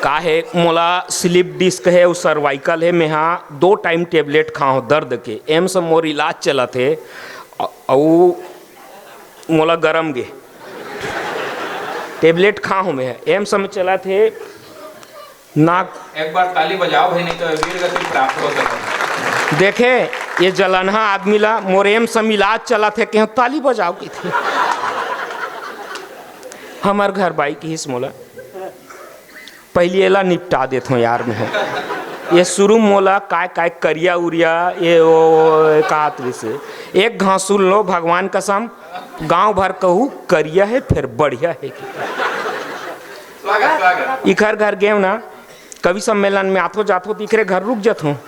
Speaker 2: का है मोला स्लिप डिस्क है, उस सर्वाइकल है, मैं हाँ 2 टाइम टेबलेट खाओ दर्द के, एम से मोर इलाज चला थे और मोला गरम गे टेबलेट खाऊं मैं, एम समय चला थे नाक।
Speaker 1: एक बार ताली बजाओ भाई, नहीं तो वीर गति प्राप्त हो सकता।
Speaker 2: देखे ये जलनहा आदमी ला मोर एम समय इलाज चला थे कि ताली बजाओ की थी। हमार घर बाइक हिस मोला पहले एला निपटा देते हो यार में ये शुरू मोला काय काय करिया उरिया ये वो कातरी से एक घासुल लो भगवान कसम, गांव भर कहू करिया है फिर बढ़िया है। इखर घर गए ना कवि सम्मेलन में आथो जाथो दिखरे घर रुक जात हूँ,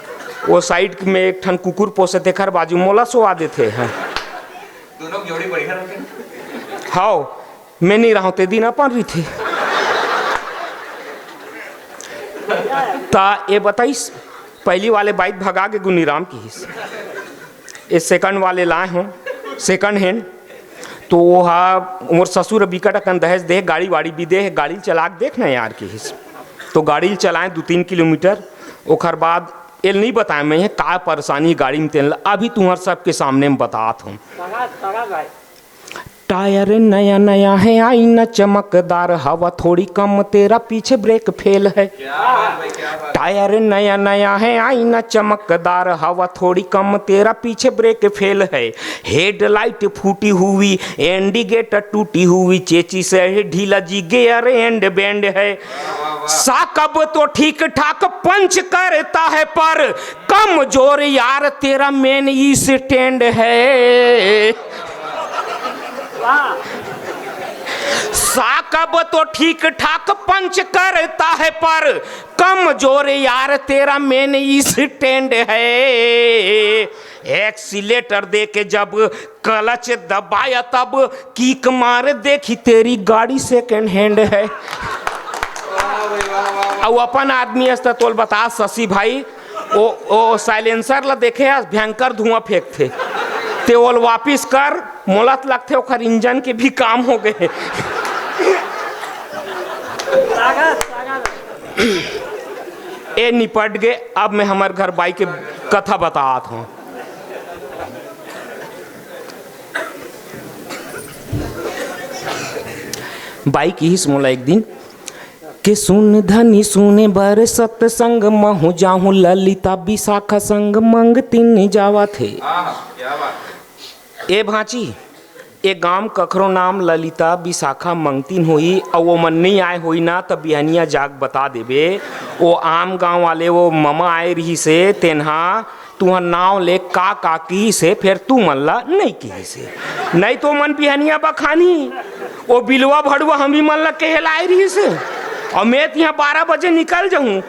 Speaker 2: वो साइड में एक ठन कुकुर पोसे थे खर बाजू मोला सोवा देते हैं।
Speaker 1: दोनों जोड़ी बढ़िया रहते।
Speaker 2: हाँ मैं नहीं रहा ते दिन अपन रही थी। ता ये बताइस पहली वाले बाइक भगा के गुनीराम की हिस्स, ये सेकंड वाले लाए हूँ सेकंड हैंड। तो वो मोर ससुर बिकट अकन दहेज दे गाड़ी वाड़ी भी दे, गाड़ी चला के देखना यार की हिस्स। तो गाड़ी चलाएं 2-3 किलोमीटर, ओखर बाद एल नहीं बताए मैं का परेशानी गाड़ी में तेल, अभी तुम्हारे सबके सामने में बतात हूँ। टायर नया नया है, आईना चमकदार, हवा थोड़ी कम, तेरा पीछे ब्रेक फेल है। टायर नया नया है, आईना चमकदार, हवा थोड़ी कम, तेरा पीछे ब्रेक फेल है। हेडलाइट फूटी हुई, इंडिकेटर टूटी हुई, चेचिस है ढीला, जी गियर एंड बैंड है। साकब तो ठीक ठाक पंच करता है, पर कमजोर यार तेरा मेन स्टैंड है। साकब तो ठीक ठाक पंच करता है, पर कमजोर यार तेरा मेन स्टैंड है। एक्सीलेटर दे के जब क्लच दबाया, तब किक मार देखी तेरी गाड़ी सेकंड हैंड है। और अपन आदमी अस्ता तोल बता शशि भाई, ओ साइलेंसर ला देखे भयंकर धुआं फेंकते, ते ओल वापिस कर मोलत लगते, ओखर इंजन के भी काम हो गए। ए निपट गए। अब मैं हमारे घर बाई के कथा बतात हूँ। बाई की ही मोला एक दिन के सुन धनी सुने बर सत्संग, महू जाहूँ ललिता विशाखा संग, मंग तीन जावा थे। ए भांची, ए गांव कखरो नाम ललिता विशाखा मंगतीन हुई, और वो मन नहीं आए हुई ना, तब बिहनिया जाग बता देबे। वो आम गांव वाले वो ममा आए रही से, तेन्हा तुहर नाव ले का की से, फिर तू मन ला नहीं की से, नहीं तो मन बिहनिया बखानी वो बिलवा भड़ुआ हम भी मन ला कहलाए रही से। और मैं यहाँ 12 बजे निकल जाऊँ,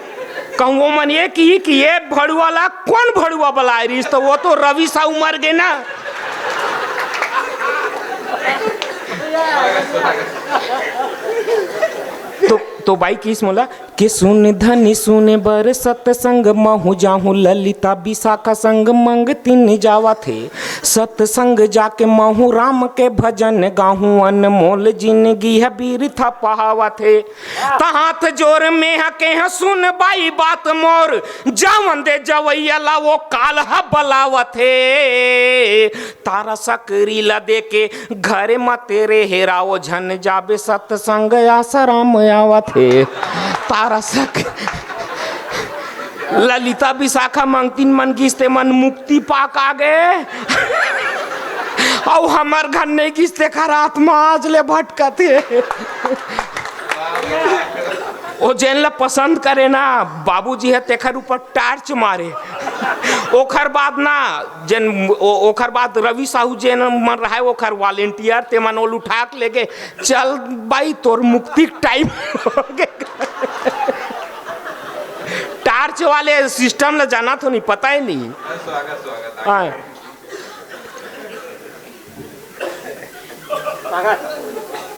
Speaker 2: कहूँ वो मन ये कि ये भड़ुआ ला कौन भड़ुआ बुलाए रही, तो वो तो रवि साहू मर गए ना। तो बाई किस मोला कि सुन धनी सुने बर सत्संग, महू जाहूँ ललिता विशाखा संग, मंग तीन जावा थे। सत्संग जाके महू राम के भजन गाहूँ, अनमोल जिंदगी है वीर था पहावा थे। हाथ जोर में हके सुन बाई बात मोर, जावन दे जवैया वो काल बलावा थे। तारा सकरी ला दे के घरे मा तेरे हेराओ, झन जाबे सत्संग आसाराम आवा थे। तारा सक ललिता विशाखा मंगतीन मन किस्ते मन मुक्ति पाक आ गए, और हमार घर नहीं किस्ते खर आत्मा आज ले भटका थे। वो जेन ला पसंद करे ना बाबूजी है, तेखर ऊपर टार्च मारे। ओखर बाद ना जेन ओखर बाद रवि साहू जेन मन रहा है, ओखर वॉलेंटियर ते मन ओल उठा के लेके चल बाई तोर मुक्ति टाइम हो गए। टार्च वाले सिस्टम ला जाना तो नहीं, पता ही नहीं। हाँ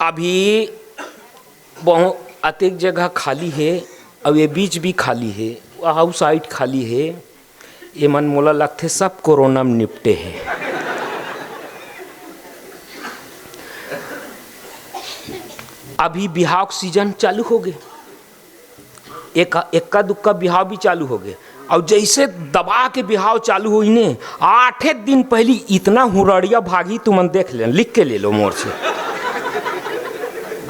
Speaker 2: अभी बहुत अतिक जगह खाली है, और ये बीच भी खाली है, हाउस साइड खाली है। ये मन मोला लगते सब कोरोना में निपटे हैं। अभी बिहाव सीजन चालू हो गए, एक्का दुक्का बिहाव भी चालू हो गए। और जैसे दबा के बिहाव चालू हुई ने, 8 दिन पहले इतना हुरड़िया भागी, तुमन देख ले, लिख के ले लो मोर से।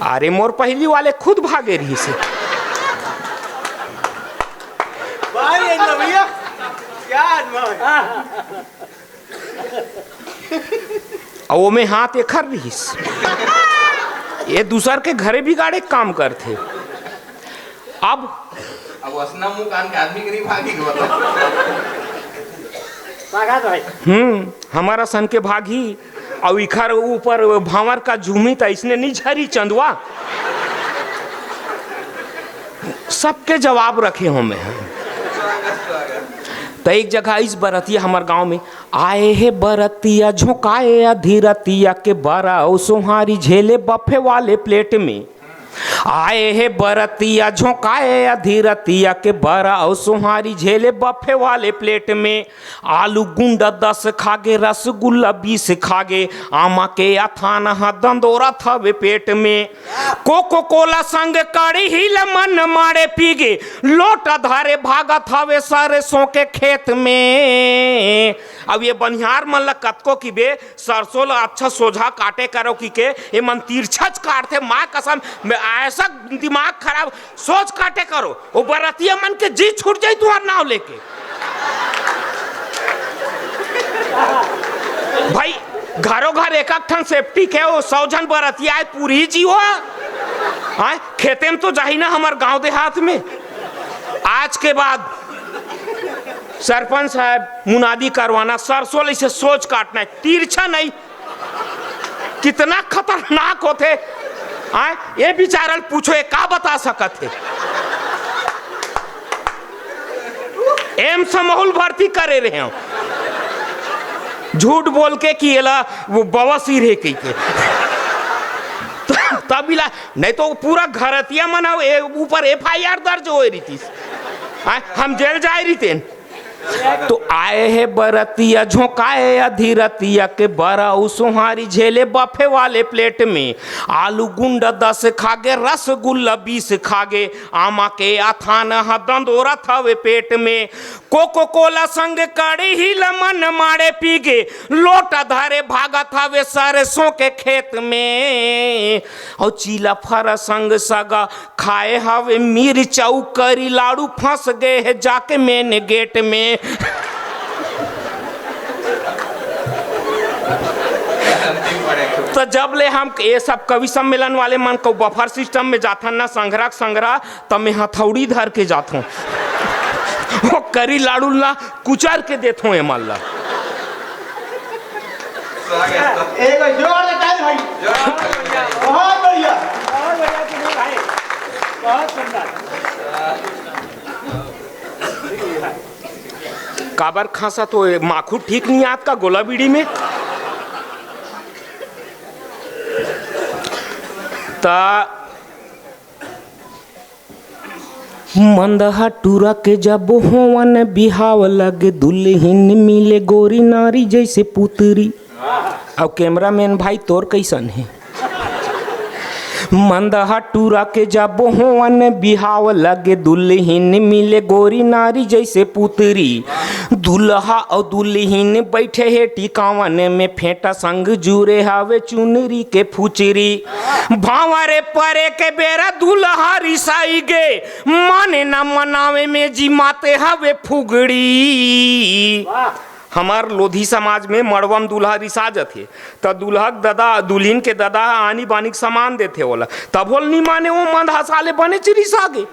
Speaker 2: अरे मोर पहली वाले खुद भागे रही से।
Speaker 3: भैया क्या
Speaker 2: और वो में हाथ एखर रही, ये दूसर के घरे भी गाड़े काम करते। अब
Speaker 1: असना मुंह कान के आदमी के नहीं भागी
Speaker 2: हमारा सन के भागी, और इखर ऊपर भावर का झूमी था, इसने नहीं झरी चंदवा। सबके जवाब रखे हो मैं। तो एक जगह इस बरतिया हमारे गांव में आए है बरतिया, झोंकाए अधीरतिया के बरा, और सोहारी झेले बफे वाले प्लेट में। आए है बरतिया झोंकाए अधीरतिया के बरा और सुहारी झेले बफे वाले प्लेट में। आलू गुंडा 10 खागे, रसगुल्ला 20 खागे, आमा के अथान दंदोरा थवे पेट में। कोको कोला संग कड़ी हिल मन मारे पीगे, लोटा धारे भागा थावे सरसों के खेत में। अब ये बनिहार मन ला कतको की बे सरसों ला अच्छा सोझा काटे करो की के ये मन तिरछच काटते, माँ कसम में ऐसा दिमाग खराब सोच काटे करो। वो बरतिया मन के जी छूट जाए तुम्हारा नाव लेके। भाई घरों घर एक ठन सेफ्टी के वो 100 जन बरतिया है पूरी जी हो आए खेते में तो जाही ना हमारे गांव देहात में। आज के बाद सरपंच साहब मुनादी करवाना, सरसों इसे सोच काटना है, तिरछा नहीं। कितना खतरनाक होते आए ये बिचारल पूछो ये का बता सकत है। एम समूल भर्ती करे रहे हो झूठ बोल के कि एला वो बवासीर है कही के तब इला नहीं तो पूरा घरतिया मना ऊपर FIR दर्ज हो रही थी, हम जेल जाए रही थे। तो आए है बरतिया झोंकाए अधीरतिया के बरा सुहारी झेले बफे वाले प्लेट में। आलू गुंडा 10 खागे, रसगुल्ला 20 खागे, आमा के अथान दंदोरा थवे पेट में। कोको कोला संग कड़ी ही लमन मारे पीगे, लोटा धारे भागा थावे सरसों के खेत में। और चीला फरा संग सगा खाए हवे मिर्चाऊ करी लाड़ू फंस गए है जाके मेन गेट में। तो जब ले हम ये सब कवि सम्मेलन वाले मन को बफर सिस्टम में जाता ना संग्रह तब मैं हथौड़ी धर के जाता हूँ वो करी लाड़ू ला कुचर के देता हूँ माल्ला।
Speaker 4: एक जोर से ताली भाई, बहुत बढ़िया
Speaker 3: तुम्हें भाई, बहुत सुंदर।
Speaker 2: काबर खांसा तो माखू ठीक नहीं आत का गोला बीड़ी में। ता मंदहा टूरा के जब होवन बिहाव लगे, दुल्हन मिले गोरी नारी जैसे पुतरी। अब कैमरामैन भाई तोर कैसन है। मंदहा टूरा के जब होवन बिहाव लगे, दुल्हन मिले गोरी नारी जैसे पुतरी। दुल्हा और दुल्हन बैठे है टिकावन में, फेंटा संग जुरे हावे चुनरी के फुचरी। भावरे परे के बेरा दुल्हा रिसाई गे, माने न मनावे में जी माते हवे फुगड़ी। हमार लोधी समाज में मड़वम दूल्हा रिसा जथे त दूल्हक दादा दुल्हन के दादा आनी बानी सामान देते होला, तब बोल नहीं माने वो मंद हसाले बने रिसा गे।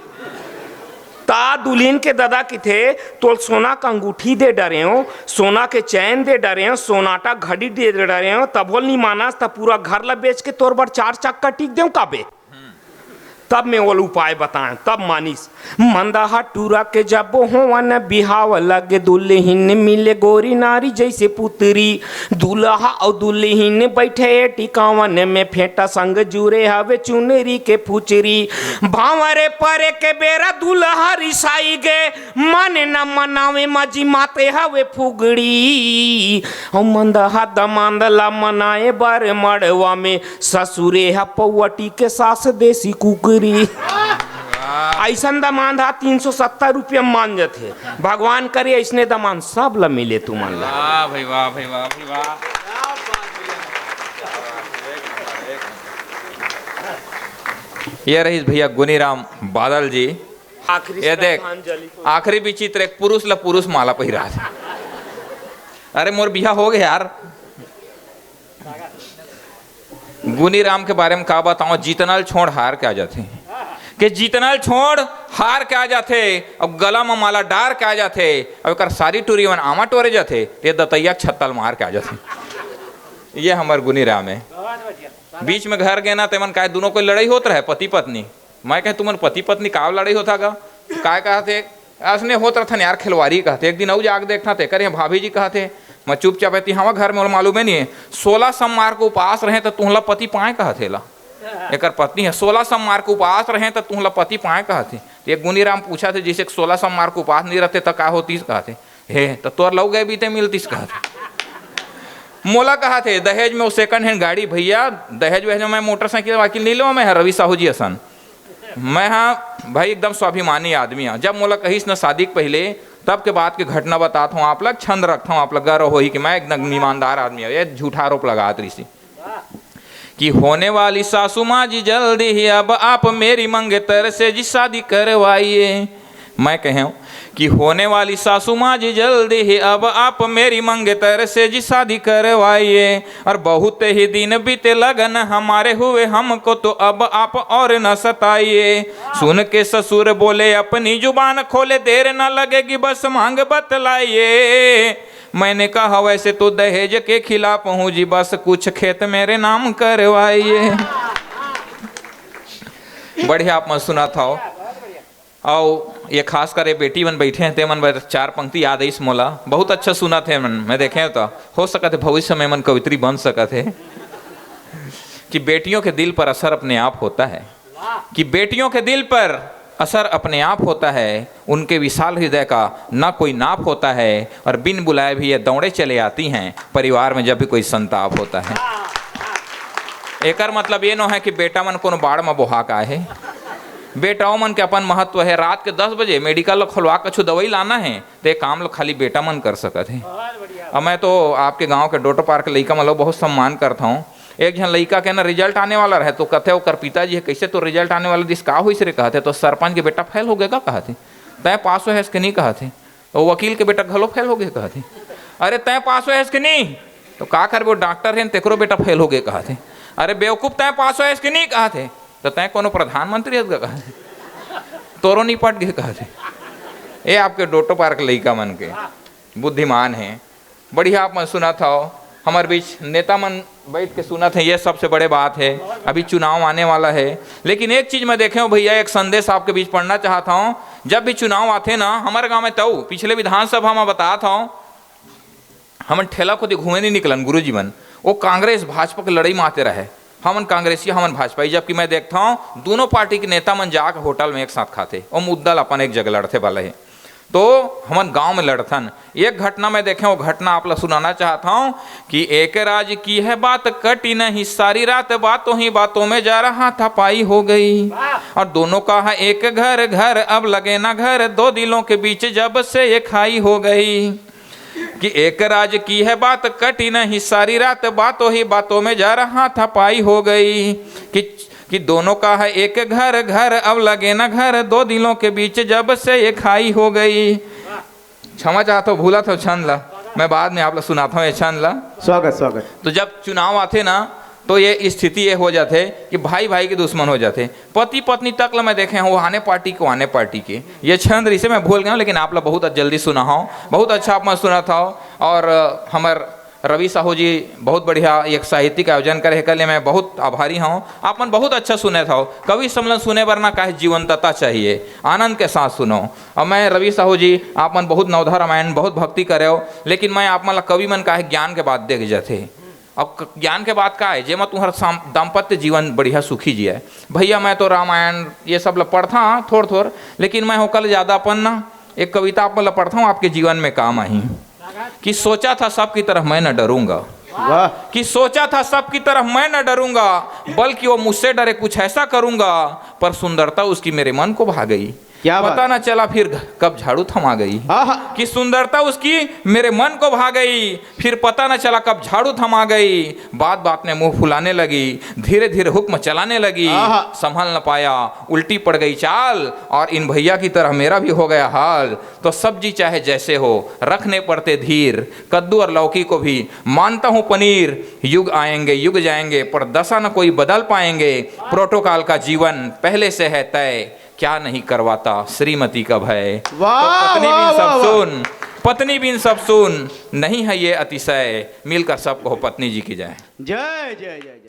Speaker 2: ता दुल्हन के दादा की थे तो सोना का अंगूठी दे डरे हो, सोना के चैन दे डरे हो, सोनाटा घड़ी दे डरे हो, तब बोल नहीं माना तब पूरा घर ला बेच के तोर बर 4 चक्का टिक देव काबे। तब मैं वो उपाय बताएं तब मानिस। मंदहा टूरा के जब होवन बिहाव लगे, दुल्हन मिले गोरी नारी जैसे पुतरी। दुल्हा और दुल्हन बैठे टिकावन में, फेंटा संग जुरे हवे चुनरी के फुचरी। भावरे परे के बेरा दुल्हा रिसाई गे, मन न मनावे मजी माते हवे फुगड़ी। और मंदहा दमांदला मनाए बार मड़वा में, ससुरे हा पौवटी के सास देसी कुकरी। ऐसा दमान 370 रुपया मान जाते। भगवान करे ऐसने दमान सब ला मिले तुमन ला।
Speaker 1: वाह भाई वाह भाई वाह भाई वाह। ये रही भैया गुनीराम बादल जी। ये देख आखिरी भी चित्र एक पुरुष ला पुरुष माला पहिरा। अरे मोर बिहा हो गया यार। गुनीराम के बारे में का बताऊं, जीतनल छोड़ हार के आ जाते कि जीतनल छोड़ हार के आ जाते, अब गला में माला डार के आ जाते, अब कर सारी टूरी वन आमा टोरे जाते, ये दतैया छत्तल मार के आ जाते। ये हमार गुनीराम है। बीच में घर गए ना तेमन काय दोनों कोई लड़ाई होता है पति पत्नी। मैं कह तुमन पति पत्नी का लड़ाई होता गा काय कहते असने होत रहन यार खिलवाड़ी कहते। एक दिन औ जाग देखना थे करे भाभी जी कहते मैं चुपचाप रहती हवा घर में मालूम है नहीं 16 सोमवार को उपवास रहे तो तुहला पति पाए कहते ला एकर पत्नी है 16 सोमवार के उपवास रहे तो तुहला पति पाए कहते। तो एक गुनीराम पूछा थे जैसे 16 सोमवार के उपवास नहीं रहते तो का होतीस कहते। हे तो तोर लग गए बीते मिलतीस कहते। मोला कहा थे दहेज में वो सेकंड हैंड गाड़ी भैया दहेज वहेज में मैं मोटरसाइकिल वाकिल नहीं लो, मैं रवि साहू जी असन मैं हाँ भाई एकदम स्वाभिमानी आदमी हाँ। जब मोला कहीस न शादी के पहले तब के बाद के घटना बताता हूँ आप लोग छंद रखता हूँ आप लोग गर्व हो ही कि मैं एकदम ईमानदार आदमी हूँ। ये झूठा आरोप लगात रही कि होने वाली सासू माँ जी जल्दी ही अब आप मेरी मंगेतर से जी शादी करवाइए। मैं कहूँ कि होने वाली सासू माँ जी जल्दी ही अब आप मेरी मंगेतर से जी शादी करवाइए। और बहुत ही दिन बीते लगन हमारे हुए हमको तो अब आप और न सताइए। सुन के ससुर बोले अपनी जुबान खोले देर न लगेगी बस मांग बतलाइए। मैंने कहा वैसे तो दहेज के खिलाफ हूँ जी बस कुछ खेत मेरे नाम करवाइए। बढ़िया आप मन सुना था। और ये खास कर ये बेटी मन बैठे हैं ते मन 4 पंक्ति याद है मोला बहुत अच्छा सुना थे मन मैं देखे तो हो सकते भविष्य में मन कवित्री बन सकते कि बेटियों के दिल पर असर अपने आप होता है, कि बेटियों के दिल पर असर अपने आप होता है। उनके विशाल हृदय का न कोई नाप होता है और बिन बुलाए भी ये दौड़े चले आती हैं परिवार में जब भी कोई संताप होता है। एकर मतलब ये न है कि बेटा मन कोनो बाढ़ में बोहा का है। बेटाओं मन के अपन महत्व है। रात के 10 बजे मेडिकल खोलवा कछु दवाई लाना है तो काम लोग खाली बेटा मन कर सकते हैं। अब मैं तो आपके गांव के डोटो पार्क के लड़का मतलब बहुत सम्मान करता हूँ। एक जन लड़का के ना रिजल्ट आने वाला रहे तो कहते वो कर पिताजी है कैसे तो रिजल्ट आने वाला दिस का हुई से कहते तो सरपंच के बेटा फेल हो गए का कहते तय पास हो है इसके नहीं कहते तो वकील के बेटा घलो फेल हो गए कहते अरे तय पास हो है इसके नहीं तो का कर वो डॉक्टर है तेकरो बेटा फेल हो गए कहते अरे बेवकूफ तय पास हो है इसके नहीं कहते तो तय कोनो प्रधानमंत्री है कहते तोरो नहीं पट गए कहते। ये आपके डोटो पार्क लड़का मन के बुद्धिमान है। बढ़िया आप मन सुना था हमारे बीच नेता मन बैठ के सुना थे। ये सबसे बड़े बात है। अभी चुनाव आने वाला है लेकिन एक चीज मैं देखे हूँ भैया एक संदेश आपके बीच पढ़ना चाहता हूँ। जब भी चुनाव आते ना हमारे गांव में तो पिछले विधानसभा में बताता हूँ हम ठेला खुद घूमे नहीं निकलन गुरु जीवन वो कांग्रेस भाजपा की लड़ाई में आते रहे। हमन कांग्रेसी हमन भाजपा जबकि मैं देखता हूँ दोनों पार्टी के नेता मन जाकर होटल में एक साथ खाते और मुद्दा अपन एक जगह लड़ते वाला है तो हमन गांव में लड़थन। एक घटना में देखे वो घटना आप लोग सुनाना चाहता हूँ कि एक राज की है बात कटी नहीं सारी रात बातों ही बातों में जा रहा था पाई हो गई। और दोनों का है एक घर घर अब लगे ना घर दो दिलों के बीच जब से ये खाई हो गई। कि एक राज की है बात कटी नहीं सारी रात बातों ही बातों में जा रहा था पाई हो गई। कि दोनों का है एक घर घर अब लगे ना घर दो दिलों के बीच जब से ये खाई हो गई। क्षमा चाहता हूँ भूला था छंद ला मैं बाद में आप लोग सुनाता हूँ ये छंद ला।
Speaker 4: स्वागत स्वागत।
Speaker 1: तो जब चुनाव आते ना तो ये स्थिति ये हो जाते कि भाई भाई के दुश्मन हो जाते पति पत्नी तक मैं देखे हैं वो आने पार्टी को आने पार्टी के। ये छंद इसे मैं भूल गया लेकिन आप लोग बहुत जल्दी सुना हो बहुत अच्छा आप मैं सुना था। और हमार रवि साहू जी बहुत बढ़िया एक साहित्यिक आयोजन करे के लिए मैं बहुत आभारी हूँ। आप मन बहुत अच्छा सुने था। कवि सम्मेलन सुने वरना काहे जीवंतता चाहिए आनंद के साथ सुनो। और मैं रवि साहू जी आप मन बहुत नवधा रामायण बहुत भक्ति करे हो लेकिन मैं आप मन कवि मन काहे ज्ञान के बात देख जाते। अब ज्ञान के बात का है जे मैं तुम्हारा दाम्पत्य जीवन बढ़िया सुखी जी है भैया। मैं तो रामायण ये सब पढ़ता हूँ थोड़ लेकिन मैं होकर ज़्यादा अपन ना एक कविता आप मतलब पढ़ता हूँ आपके जीवन में काम आई कि सोचा था सबकी तरह मैं न डरूंगा। कि सोचा था सबकी तरह मैं न डरूंगा बल्कि वो मुझसे डरे कुछ ऐसा करूंगा पर सुंदरता उसकी मेरे मन को भा गई।
Speaker 4: क्या
Speaker 1: पता ना चला फिर कब झाड़ू थमा गई। कि सुंदरता उसकी मेरे मन को भा गई फिर पता ना चला कब झाड़ू थमा गई। बात बात में मुंह फुलाने लगी धीरे धीरे हुक्म चलाने लगी संभल न पाया उल्टी पड़ गई चाल और इन भैया की तरह मेरा भी हो गया हाल। तो सब्जी चाहे जैसे हो रखने पड़ते धीर कद्दू और लौकी को भी मानता हूँ पनीर। युग आएंगे युग जाएंगे पर दशा न कोई बदल पाएंगे प्रोटोकॉल का जीवन पहले से है तय क्या नहीं करवाता श्रीमती का भय। तो पत्नी बिन सब सुन नहीं है ये अतिशय मिलकर सबको पत्नी जी की जाए।
Speaker 4: जय जय जय जय।